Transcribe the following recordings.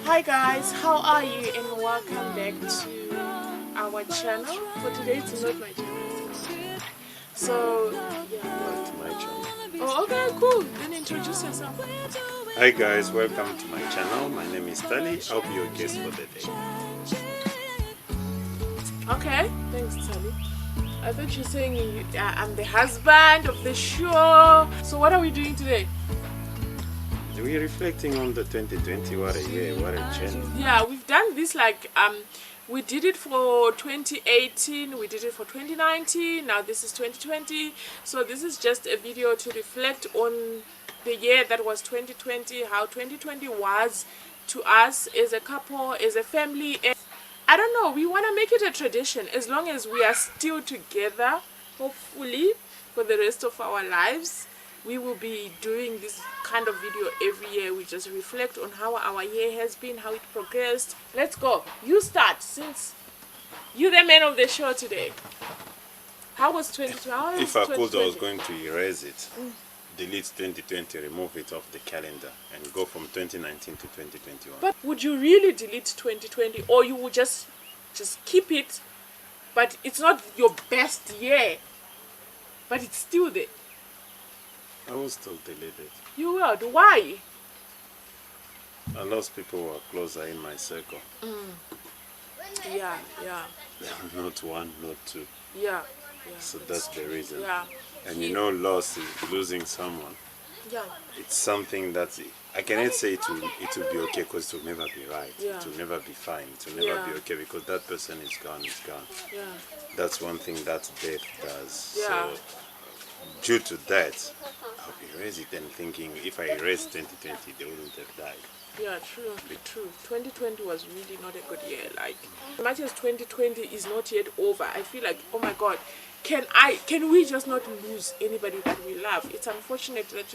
Hi guys, how are you and welcome back to our channel. For today it's not my channel. So yeah. To my channel. Oh, okay, cool. Then introduce yourself. Hi guys, welcome to my channel. My name is Tali. I'll be your guest for the day. Okay, thanks Tali. I thought you were saying I'm the husband of the show. So what are we doing today? We're reflecting on the 2020. What a year, what a journey. Yeah, we've done this we did it for 2018, we did it for 2019, now this is 2020. So this is just a video to reflect on the year that was 2020, how 2020 was to us as a couple, as a family. And I don't know, we want to make it a tradition as long as we are still together, hopefully for the rest of our lives. We will be doing this kind of video every year. We just reflect on how our year has been, how it progressed. Let's go. You start, since you're the man of the show today. How was 2020? If I could, I was going to erase it. Delete 2020, remove it off the calendar and go from 2019 to 2021. But would you really delete 2020, or you would just keep it, but it's not your best year, but it's still there? I will still delete it. You would. Why? I lost people who are closer in my circle. Yeah. Not one, not two. Yeah. So that's the reason. Yeah. And you know, loss is losing someone. Yeah. It's something that I cannot say it will be okay, because it will never be right. Yeah. It will never be fine. It will never be okay, because that person is gone, is gone. Yeah. That's one thing that death does. Yeah. So due to that, I'll erase it and thinking if I erase 2020, they wouldn't have died. Yeah, true. 2020 was really not a good year. Like, as much as 2020 is not yet over, I feel like, oh my God, can we just not lose anybody that we love? It's unfortunate that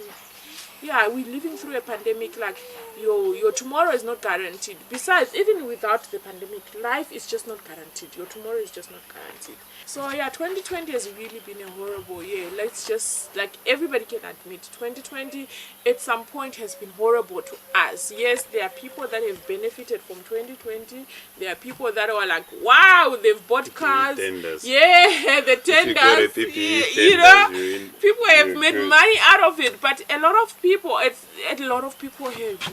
we're living through a pandemic. Like, your tomorrow is not guaranteed. Besides, even without the pandemic, life is just not guaranteed. Your tomorrow is just not guaranteed. So yeah, 2020 has really been a horrible year. Let's just, like, everybody can admit, 2020 at some point has been horrible to us. Yes, there are people that have benefited from 2020. There are people that are like, wow, they've bought cars. Yeah, the tenders. People have made money out of it. But a lot of people have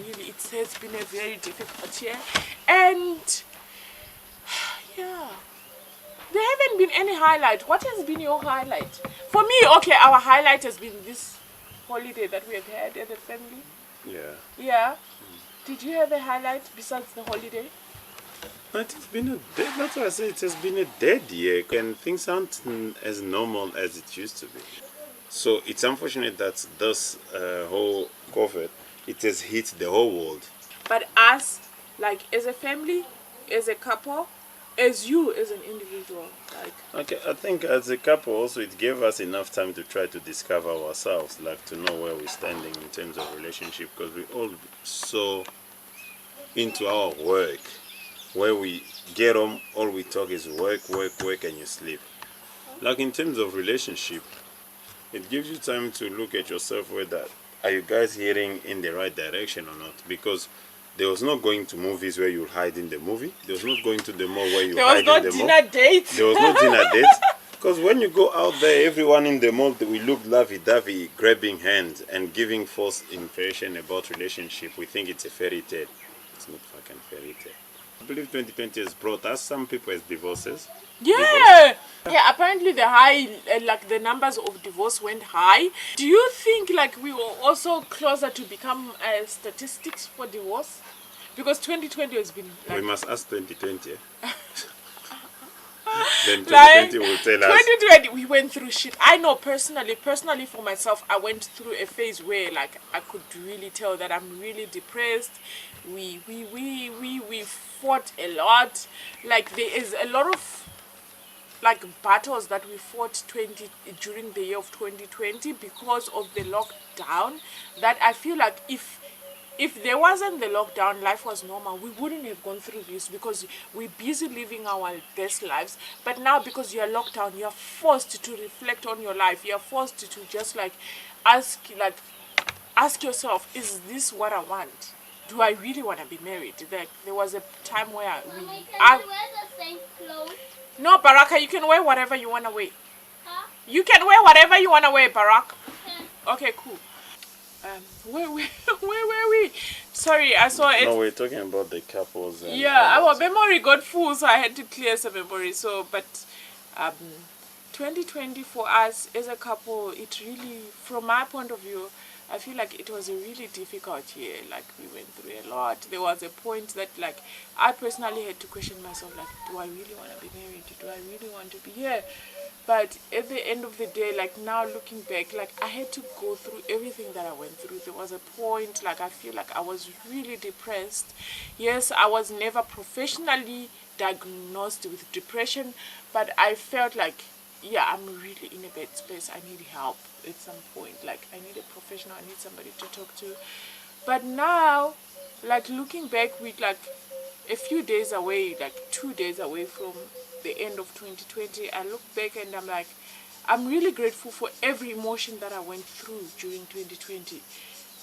really, it has been a very difficult year. And yeah, there haven't been any highlight. What has been your highlight? For me, okay, our highlight has been this holiday that we have had as a family. Yeah. Did you have a highlight besides the holiday? It has been that's why I say it has been a dead year, and things aren't as normal as it used to be. So it's unfortunate that this whole COVID, it has hit the whole world. But us, like, as a family, as a couple, as you as an individual, like, okay, I think as a couple also it gave us enough time to try to discover ourselves, like to know where we're standing in terms of relationship, because we all so into our work. Where we get home, all we talk is work, and you sleep. Like, in terms of relationship, it gives you time to look at yourself, whether are you guys heading in the right direction or not. Because there was no going to movies where you hide in the movie. There was not going to the mall where you hide in the mall. There was no dinner date. There was no dinner date. Because when you go out there, everyone in the mall, we look lovey-dovey, grabbing hands and giving false impression about relationship. We think it's a fairy tale. It's not fucking fairy tale. I believe 2020 has brought us some people as divorces. Yeah, apparently the numbers of divorce went high. Do you think, like, we were also closer to become statistics for divorce? Because 2020 has been, like, we must ask 2020. Then 2020 will tell us. 2020 we went through shit. I know personally for myself, I went through a phase where, like, I could really tell that I'm really depressed. We fought a lot. Like, there is a lot of, like, battles that we fought during the year of 2020 because of the lockdown, that I feel like if there wasn't the lockdown, life was normal, we wouldn't have gone through this, because we're busy living our best lives. But now, because you're locked down, you're forced to reflect on your life. You're forced to just, like, ask, like, ask yourself, is this what I want? Do I really want to be married? There was a time where Mommy, can you wear the same clothes? No, Baraka, you can wear whatever you want to wear. Huh? You can wear whatever you want to wear, Barak. Okay. Okay, cool. Where were we? Sorry, I saw it. No, we're talking about the couples. And Yeah, all our that. memory got full, so I had to clear some memory. So, but 2020 for us as a couple, it really, from my point of view, I feel like it was a really difficult year. Like, we went through a lot. There was a point that, like, I personally had to question myself, like, do I really want to be married? Do I really want to be here? But at the end of the day, like, now looking back, like, I had to go through everything that I went through. There was a point, like, I feel like I was really depressed. Yes, I was never professionally diagnosed with depression, but I felt like, yeah, I'm really in a bad space. I need help at some point. Like, I need a professional. I need somebody to talk to. But now, like, looking back with, like, a few days away, like 2 days away from the end of 2020, I look back and I'm like, I'm really grateful for every emotion that I went through during 2020.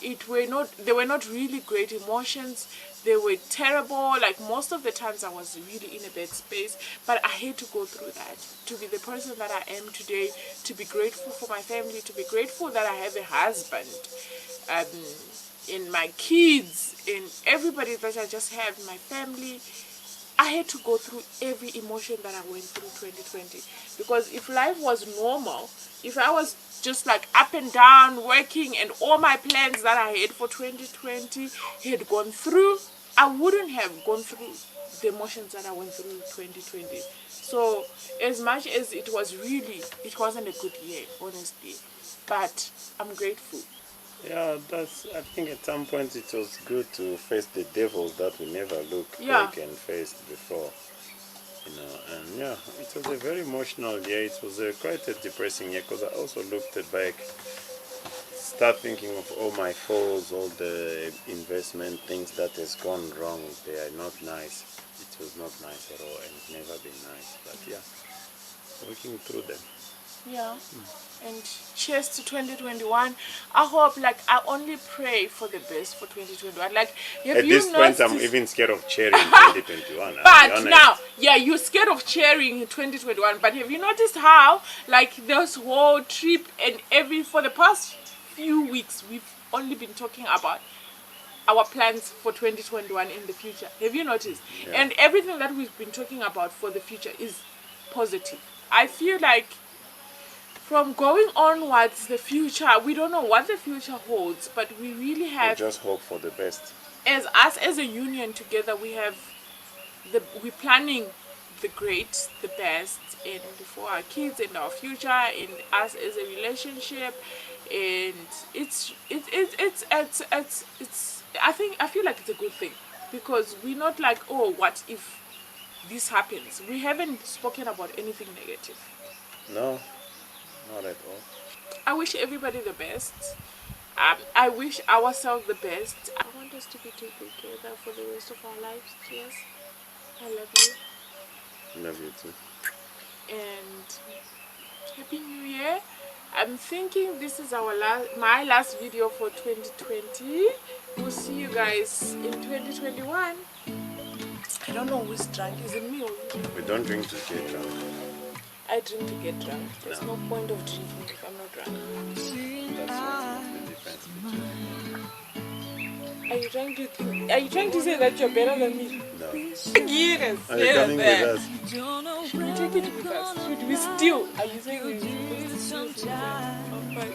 They were not really great emotions. They were terrible. Like, most of the times I was really in a bad space, but I had to go through that to be the person that I am today, to be grateful for my family, to be grateful that I have a husband, in my kids, in everybody that I just have, my family. I had to go through every emotion that I went through 2020, because if life was normal, if I was just like up and down working and all my plans that I had for 2020 had gone through, I wouldn't have gone through the emotions that I went through 2020. So as much as it wasn't a good year, honestly, but I'm grateful. Yeah, I think at some point it was good to face the devils that we never looked Yeah. back and faced before. And yeah, it was a very emotional year. It was quite a depressing year, because I also looked back, start thinking of all my falls, all the investment things that has gone wrong. They are not nice. It was not nice at all, and it's never been nice. But yeah, working through them. Yeah. And cheers to 2021. I hope, like, I only pray for the best for 2021. Like, have At you this point, I'm noticed- even scared of cheering 2021. I'll be But honest. now, yeah, you're scared of cheering 2021. But have you noticed how, like, this whole trip and for the past few weeks, we've only been talking about our plans for 2021 in the future. Have you noticed? Yeah. And everything that we've been talking about for the future is positive. I feel like from going onwards, the future, we don't know what the future holds, but we really I have, just hope for the best. as us as a union together, we're planning the great, the best, and for our kids and our future, and us as a relationship, and I feel like it's a good thing, because we're not like, oh, what if this happens? We haven't spoken about anything negative. No, not at all. I wish everybody the best. I wish ourselves the best. I want us to be together for the rest of our lives. Yes, I love you. Love you too. And Happy New Year. I'm thinking this is my last video for 2020. We'll see you guys in 2021. I don't know who's drunk. Is it me or you? We don't drink to get drunk. I drink to get drunk. There's no point of drinking if I'm not drunk. That's what the difference between. Are you trying to say that you're better than me? No. Yes. Are you coming with us? Should we take it with us? Should we steal? Are you saying we should steal? Okay.